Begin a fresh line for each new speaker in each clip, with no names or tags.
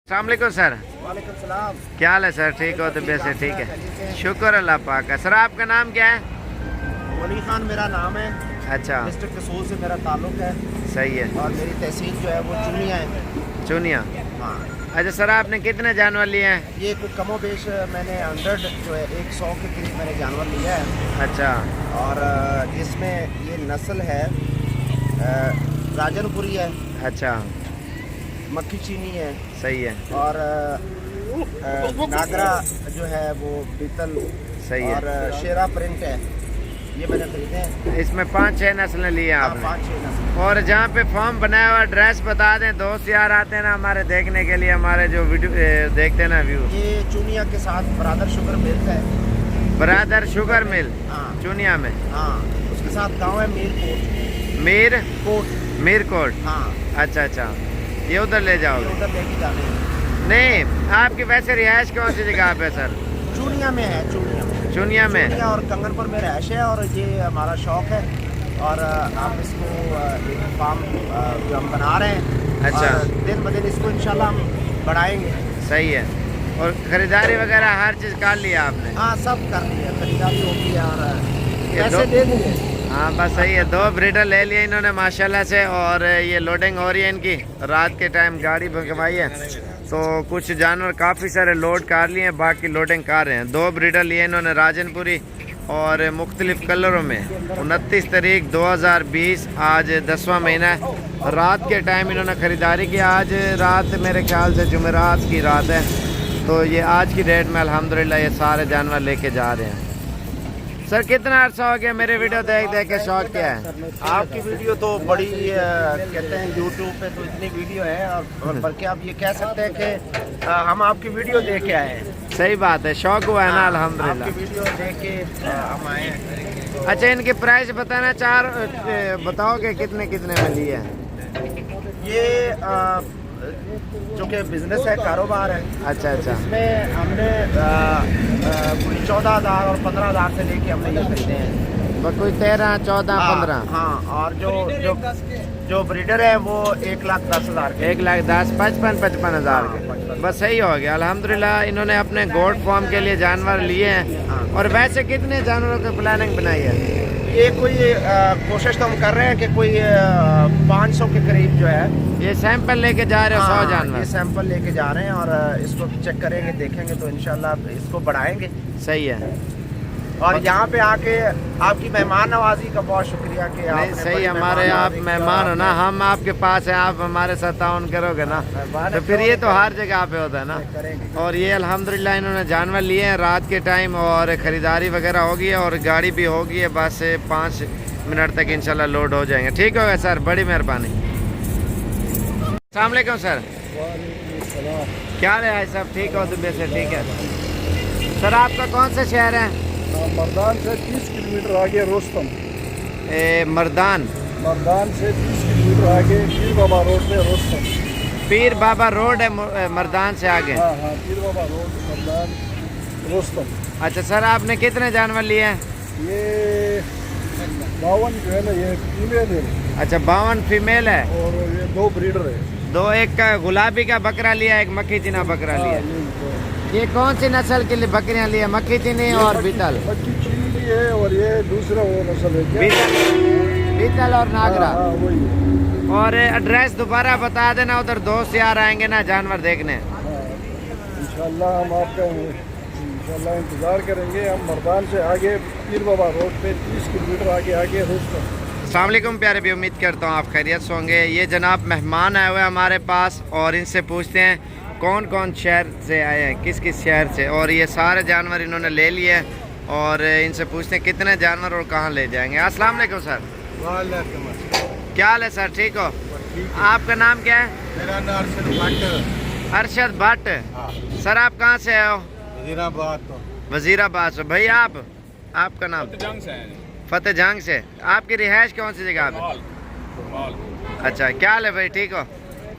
अस्सलाम वालेकुम सर।
वालेकुम सलाम।
क्या हाल है सर? ठीक हो? तबीयत से ठीक है? शुक्र अल्लाह पाक का। सर आपका नाम क्या है?
वली खान मेरा नाम है।
अच्छा,
डिस्ट्रिक्ट कसूल से मेरा ताल्लुक है
सही है।
और मेरी तहसील जो है वो चुनिया है।
चुनिया।
हाँ,
अच्छा सर, आपने कितने जानवर लिए हैं?
ये कुछ कमो बेश मैंने 100 जो है 100 के करीब मैंने जानवर लिया है।
अच्छा
और इसमें ये नस्ल है राजनपुरी है,
अच्छा,
मक्खी चीनी है
सही है,
और नागरा जो है वो बीतल
सही है।
और शेरा प्रिंट है। ये मैंने खरीदे हैं।
इसमें 5-6 नस्लें लिए हैं
हाँ,
आपने।
5-6 नस्ल।
और जहाँ पे फॉर्म बनाया हुआ एड्रेस बता दें, दोस्त यार आते हैं ना हमारे देखने के लिए, हमारे जो वीडियो देखते हैं ना व्यू।
ये चुनिया के साथ बरादर शुगर मिल्क है।
ब्रदर शुगर मिल
हाँ
चुनिया में।
हाँ, उसके साथ गांव है
मीरकोट।
हाँ,
अच्छा अच्छा, ये उधर ले
ये
जाओगे?
उधर लेके जाने हैं।
नहीं, आपकी वैसे रिहाइश कौन सी जगह पे सर?
चुनिया में है, चुनिया
चुनिया में।
चुनिया और कंगनपुर में रहायश है और ये हमारा शौक है। और आप इसको एक फार्म जो हम बना रहे हैं।
अच्छा।
और दिन ब दिन इसको इंशाल्लाह हम बढ़ाएंगे।
सही है। और खरीदारी वगैरह हर चीज़ कर लिया आपने?
हाँ, सब कर लिया, खरीदारी होगी और
ये
पैसे दे दिए।
हाँ बस सही है। 2 ब्रीडर ले लिए इन्होंने माशाल्लाह से, और ये लोडिंग हो रही है इनकी। रात के टाइम गाड़ी भगवाई है तो कुछ जानवर काफ़ी सारे लोड कर लिए हैं, बाकी लोडिंग कर रहे हैं। 2 ब्रीडर लिए इन्होंने राजनपुरी और मुख्तलिफ कलरों में। 29 तारीख 2020, आज 10वां महीना है। रात के टाइम इन्होंने ख़रीदारी की। आज रात मेरे ख्याल से जुमेरात की रात है, तो ये आज की डेट में अल्हम्दुलिल्लाह ये सारे जानवर लेके जा रहे हैं। सर कितना अर्सा हो गया मेरे वीडियो देख देख के? शौक क्या है?
आपकी वीडियो तो बड़ी कहते हैं यूट्यूब पे तो इतनी वीडियो है और बल्कि आप ये कह सकते हैं कि हम आपकी वीडियो देख के आए हैं।
सही बात है, शौक हुआ है ना अल्हम्दुलिल्लाह।
आपकी वीडियो देख के हम आए हैं।
अच्छा, इनकी प्राइस बताना बताओगे कितने कितने में लिए हैं?
ये जो कि बिजनेस है, कारोबार है।
अच्छा अच्छा,
इसमें हमने कोई 14,000 और 15,000 से लेके हमने ये खरीदे हैं।
बस कोई 13, 14, 15।
हाँ, और जो ब्रीडर है वो 1,10,000 के।
1,10,000, 55 हज़ार के।
55।
बस सही हो गया अल्हम्दुलिल्लाह। इन्होंने अपने गोट फार्म के लिए जानवर लिए हैं।
हाँ।
और वैसे कितने जानवरों की प्लानिंग बनाई है?
ये कोई कोशिश तो हम कर रहे हैं कि कोई 500 के करीब जो है
ये सैंपल लेके जा रहे हो? 100
ये
जानवर?
सैंपल लेके जा रहे हैं और इसको चेक करेंगे, देखेंगे तो इंशाल्लाह इसको बढ़ाएंगे।
सही है।
और यहाँ पे आके आपकी मेहमान नवाजी का बहुत शुक्रिया कि
नहीं
आपने
सही,
बड़ी
हमारे आप
नवाजी
मेहमान हो ना,
किया।
हम आपके पास हैं, आप हमारे साथ ताउन करोगे ना, तो फिर ये तो हर जगह पे होता है ना।
करेंगे।
और ये अल्हम्दुलिल्लाह इन्होंने जानवर लिए हैं रात के टाइम, और ख़रीदारी वगैरह होगी है और गाड़ी भी होगी है। बस 5 मिनट तक इंशाल्लाह लोड हो जाएंगे। ठीक होगा सर, बड़ी मेहरबानी। अस्सलाम वालेकुम सर। क्या हाल है सब? ठीक हो? तबीयत से ठीक है? सर आपका कौन सा शहर है?
मर्दान से 30 किलोमीटर आगे रोस्तम।
मर्दान
से 30 किलोमीटर आगे पीर बाबा रोड पे रोस्तम।
पीर बाबा रोड है मर्दान से आगे?
हाँ हाँ, पीर बाबा रोड मर्दान रोस्तम।
अच्छा सर, आपने कितने जानवर लिए हैं?
ये 52 जो है ना, ये फीमेल है।
अच्छा, 52 फीमेल है
और ये 2 ब्रीडर है।
2, एक का गुलाबी का बकरा लिया, एक मक्खी चीना बकरा लिया। ये कौन सी नस्ल की बकरियां ली है? मक्खी चीनी और बीतल?
मक्खी चीनी भी है और ये दूसरा वो नस्ल है क्या?
बीतल और नागरा।
हाँ, हाँ, वही है।
और एड्रेस दोबारा बता देना, उधर दोस्त यार आएंगे ना जानवर देखने।
हाँ, इंशाल्लाह हम आपका इंशाल्लाह इंतज़ार करेंगे। हम मर्दान से आगे पीर बाबा रोड पे 30 किलोमीटर आगे रोस्तम।
अस्सलाम वालेकुम प्यारे भी, उम्मीद करता हूँ आप खैरियत से होंगे। ये जनाब मेहमान आए हुए हैं हमारे पास, और इनसे पूछते हैं कौन कौन शहर से आए हैं, किस किस शहर से, और ये सारे जानवर इन्होंने ले लिए हैं। और इनसे पूछते हैं कितने जानवर और कहाँ ले जाएंगे। अस्सलाम वालेकुम सर। क्या हाल है सर? ठीक हो? आपका नाम क्या है?
मेरा नाम अरशद भट्ट।
अरशद भट्ट। सर आप कहाँ से आए हो? वजीराबाद से। भाई आपका नाम? फतेह जंग से। आपकी रिहाइश कौन सी जगह पे? अच्छा, क्या हाल है भाई? ठीक हो?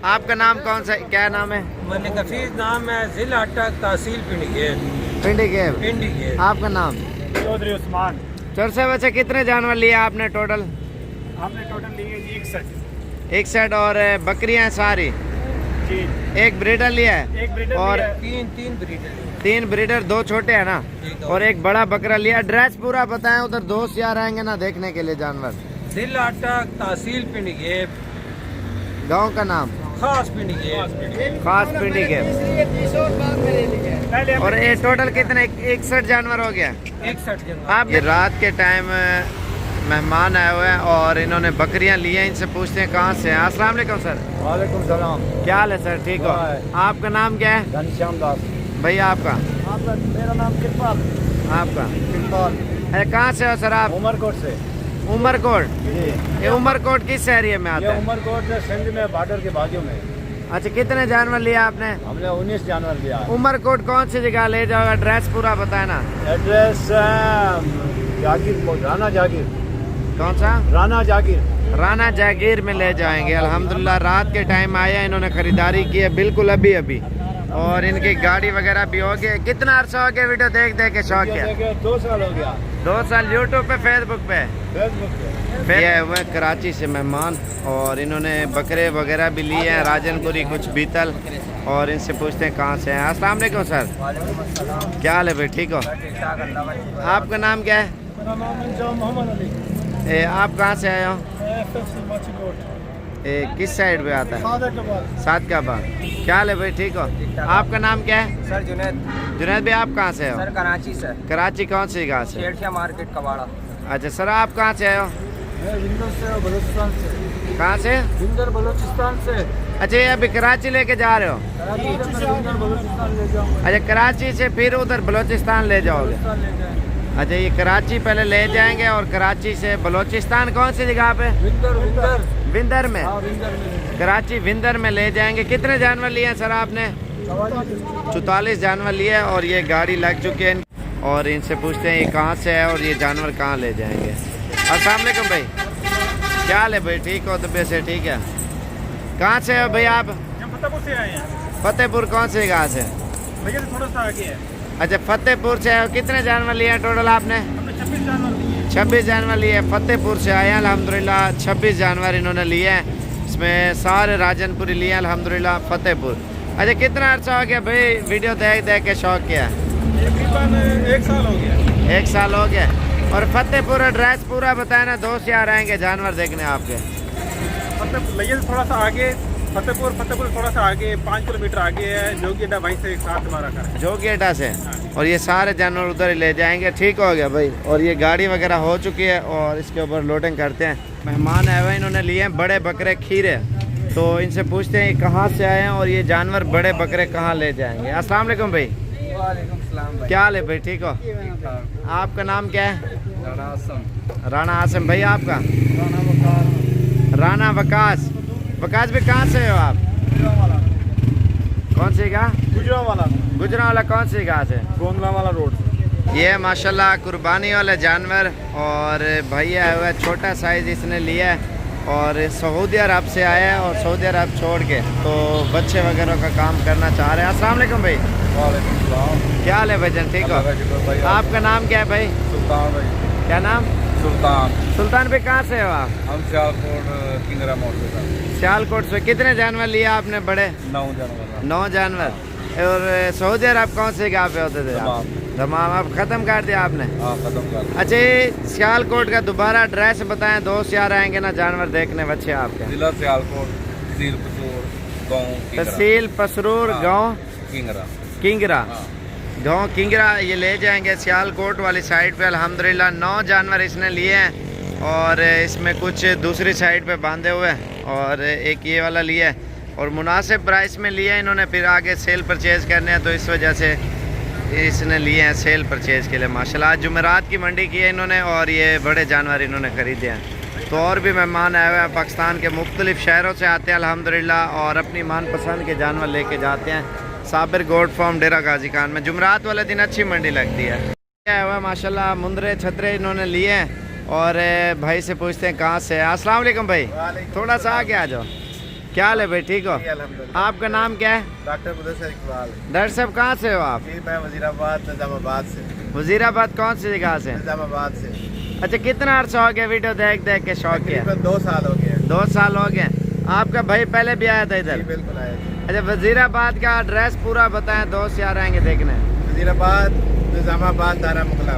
आपका नाम कौन सा, क्या नाम है?
मलिक हफीज नाम है, जिला अटक, तहसील
पिंडी के। आपका नाम?
चौधरी उस्मान।
चौर से बच्चे कितने जानवर लिए आपने टोटल?
हमने टोटल लिए जी 61।
61। और बकरियां सारी?
जी।
एक ब्रीडर लिया है
एक ब्रीडर
और
तीन ब्रीडर
3 ब्रीडर, 2 छोटे हैं ना, और एक बड़ा बकरा लिया। एड्रेस पूरा बताएं, उधर दोस्त यार आएंगे ना देखने के लिए जानवर।
जिल अटक तहसील पिंड गेब,
गांव का नाम
खास पिंड गेब।
खास पिंडी के। और ये टोटल कितने 61 जानवर हो गया।
61 जन।
आप ये रात के टाइम मेहमान आए हुए हैं और इन्होंने बकरियां ली हैं, इनसे पूछते हैं कहाँ से हैं। अस्सलाम वालेकुम सर।
वालेकुम सलाम।
क्या हाल है सर? ठीक हो? आपका नाम क्या है?
घनश्याम दास।
भैया आपका?
मेरा नाम किरपाल।
आपका?
किरपाल।
कहाँ से हो सर आप?
उमरकोट से
उमरकोट।
जी।
ये उमरकोट किस एरिया में आता
ये
है?
उमरकोट में सिंध में बॉर्डर के बाजू में।
अच्छा, कितने जानवर लिया आपने?
हमने 19 जानवर लिया।
उमरकोट कौन सी जगह ले जाओगे? एड्रेस पूरा बताए ना।
एड्रेस जागीर, राना जागीर।
कौन सा?
राना जागीर।
राना जागीर में ले जाएंगे। अल्हम्दुलिल्लाह रात के टाइम आया, इन्होंने खरीदारी की है बिल्कुल अभी अभी, और इनकी गाड़ी वगैरह भी हो गई। कितना अर्सा हो गया वीडियो देख देख के शौक है?
2 साल हो गया।
2 साल। यूट्यूब पे, फेसबुक पे?
फेसबुक पे।
ये हुए कराची से मेहमान और इन्होंने बकरे वगैरह भी लिए हैं, राजनपुरी, कुछ बीतल, और इनसे पूछते हैं कहाँ से हैं। अस्सलाम वालेकुम सर। क्या हाल है भाई? ठीक हो? आपका नाम क्या है?
मेरा नाम मोहम्मद अली।
आप कहाँ से आए हो? किस साइड पे आता है? सात का बाग। क्या हाल है भाई? ठीक हो? आपका नाम क्या है?
सर जुनैद।
जुनैद भाई आप कहाँ से हो?
सर कराची से।
कराची कौन सी जगह से?
शेरशाह मार्केट कबाड़ा।
अच्छा सर, आप कहाँ से आए हो?
मैं विंदर से, बलूचिस्तान से।
कहाँ से?
विंदर बलूचिस्तान से।
अच्छा, ये अभी कराची लेके जा रहे हो?
कराची से विंदर बलूचिस्तान ले जाऊंगा।
अच्छा, कराची से फिर उधर बलूचिस्तान ले जाओगे?
ले जाएंगे।
अच्छा, ये कराची पहले ले जाएंगे और कराची से बलूचिस्तान कौन सी जगह पे?
विंदर।
विंदर में।
हाँ, विंदर में।
कराची विंदर में ले जाएंगे। कितने जानवर लिए हैं सर आपने? 44 जानवर लिए हैं और ये गाड़ी लग चुकी है। और इनसे पूछते हैं ये कहाँ से है और ये जानवर कहाँ ले जाएंगे। अस्सलाम वालेकुम भाई। क्या हाल है भाई? ठीक हो? तबीयत से ठीक है? कहाँ से हो भाई आप?
फतेहपुर से आए हैं
फतेहपुर कौन सी जगह से?
भैया, थोड़ा सा आगे है।
अच्छा, फतेहपुर से आए हो। कितने जानवर लिए हैं टोटल आपने?
हमने 26 जानवर लिए।
26 जानवर लिए। फतेहपुर से आए हैं अल्हम्दुलिल्लाह। 26 जानवर इन्होंने लिए हैं, इसमें सारे राजनपुरी लिए हैं अल्हम्दुलिल्लाह। फतेहपुर। अच्छा, कितना अर्सा हो गया भाई वीडियो देख देख के शौक किया?
तकरीबन 1 साल हो गया।
1 साल हो गया। और फतेहपुर एड्रेस पूरा बताए ना, दोस्त यार आएंगे जानवर देखने आपके।
फतेहपुर भैया से थोड़ा सा आगे, फतेहपुर थोड़ा सा आगे 5 किलोमीटर आगे है। जोगी अड्डा वहीं से एक साथ हमारा घर है।
जोगी अड्डा से। और ये सारे जानवर उधर ही ले जाएंगे। ठीक हो गया भाई। और ये गाड़ी वगैरह हो चुकी है और इसके ऊपर लोडिंग करते हैं। मेहमान आए हुए, इन्होंने लिए हैं बड़े बकरे खीरे, तो इनसे पूछते हैं ये कहाँ से आए हैं और ये जानवर बड़े बकरे कहाँ ले जाएंगे। अस्सलाम वालेकुम भाई।
वालेकुम सलाम भाई।
क्या हाल है भाई? ठीक हो? आपका नाम क्या है? राणा आसम। भाई आपका? राणा वकास। वकास भी कहाँ से हो आप? कौन सी जगह? गुजरांवाला कौन सी जगह से?
गोंदलावाला रोड।
ये माशाल्लाह कुर्बानी वाले जानवर, और भैया हुआ छोटा साइज इसने लिया है और सऊदी अरब से आया है और सऊदी अरब छोड़ के तो बच्चे वगैरह का काम करना चाह रहे हैं। अस्सलाम वालेकुम भाई।
वालेकुम सलाम।
क्या हाल है भाईजान? ठीक हो? आपका नाम क्या है भाई?
सुल्तान भाई।
क्या नाम?
सुल्तान।
सुल्तान भाई कहाँ से हो आप?
हम सियालकोट किंगरा मोड़ से।
सियालकोट से। कितने जानवर लिए आपने बड़े?
9 जानवर।
9 जानवर। और सऊदी अरब कौन से जगह पे होते थे आप? तमाम। अब खत्म कर दिया आपने?
हाँ, खत्म कर।
अच्छा, ये सियालकोट का दोबारा एड्रेस बताएं, दोस्त यार आएंगे ना जानवर देखने बच्चे आपके।
जिला सियालकोट, तहसील पसरूर, गाँव
तहसील पसरूर, गाँव
किंगरा।
किंगरा। गाँव किंगरा ये ले जाएंगे सियालकोट वाली साइड पे। अल्हम्दुलिल्लाह 9 जानवर इसने लिए हैं और इसमें कुछ दूसरी साइड पे बांधे हुए हैं और एक ये वाला लिया है और मुनासिब प्राइस में लिए हैं इन्होंने। फिर आगे सेल परचेज़ करने हैं तो इस वजह से इसने लिए हैं सेल परचेज़ के लिए। माशाल्लाह आज जुमेरात की मंडी की है इन्होंने और ये बड़े जानवर इन्होंने ख़रीदे हैं। तो और भी मेहमान आए हुए हैं पाकिस्तान के मुख्तलिफ़ शहरों से आते हैं अल्हम्दुलिल्लाह और अपनी मनपसंद के जानवर लेके जाते हैं। साबिर गोड फार्म डेरा गाजी खान में जुमेरात वाले दिन अच्छी मंडी लगती है। आया हुआ माशाल्लाह मुंदरे छतरे इन्होंने लिए हैं और भाई से पूछते हैं कहाँ से है। अस्सलाम वालेकुम भाई। थोड़ा सा आगे आ जाओ। क्या हाल है भाई? ठीक हो? आपका नाम क्या है?
डॉक्टर मुदस्सिर इकबाल।
डॉक्टर साहब कहाँ से हो आप?
जी, मैं वजीराबाद निजामाबाद से।
वजीराबाद कौन सी जगह से?
निजामाबाद से।
अच्छा, कितना अर्सा हो गया वीडियो देख देख के शौक किया?
तकरीबन 2 साल हो गए।
2 साल हो गए। आपका भाई पहले भी आया था इधर?
बिल्कुल आया।
अच्छा, वजीराबाद का एड्रेस पूरा बताएं, दोस्त यार आएंगे देखने।
वजीराबाद, निजामाबाद, दारा मुगला।